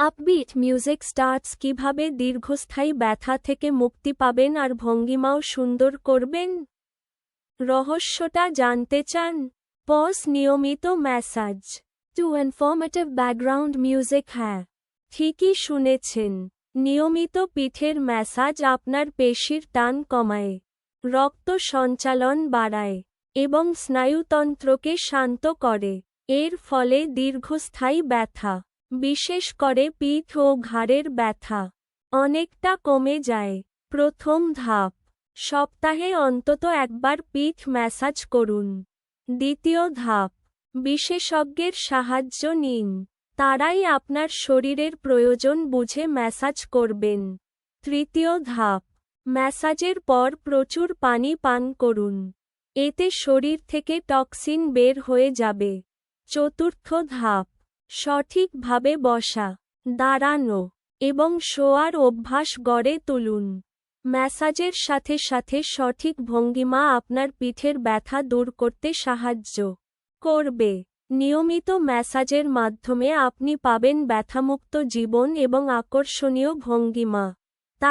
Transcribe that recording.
Upbeat music starts কিভাবে দীর্ঘস্থায়ী ব্যথা থেকে মুক্তি পাবেন আর ভঙ্গিমাও সুন্দর করবেন? রহস্যটা জানতে চান? পজ নিয়মিত massage to informative background music. হ্যাঁ, ঠিকই শুনেছেন। নিয়মিত পিঠের ম্যাসাজ আপনার পেশির টান কমায়, রক্ত সঞ্চালন বাড়ায় এবং স্নায়ুতন্ত্রকে শান্ত করে। এর ফলে দীর্ঘস্থায়ী ব্যথা, বিশেষ করে পিঠ ও ঘাড়ের ব্যথা, অনেকটা কমে যায়। প্রথম ধাপ, সপ্তাহে অন্তত একবার পিঠ ম্যাসাজ করুন। দ্বিতীয় ধাপ, বিশেষজ্ঞের সাহায্য নিন। তারাই আপনার শরীরের প্রয়োজন বুঝে ম্যাসাজ করবেন। তৃতীয় ধাপ, ম্যাসাজের পর প্রচুর পানি পান করুন। এতে শরীর থেকে টক্সিন বের হয়ে যাবে। চতুর্থ ধাপ, সঠিকভাবে বসা, দাঁড়ানো এবং শোয়ার অভ্যাস গড়ে তুলুন। ম্যাসাজের সাথে সাথে সঠিক ভঙ্গিমা আপনার পিঠের ব্যথা দূর করতে সাহায্য করবে। নিয়মিত ম্যাসাজের মাধ্যমে আপনি পাবেন ব্যথামুক্ত জীবন এবং আকর্ষণীয় ভঙ্গিমা।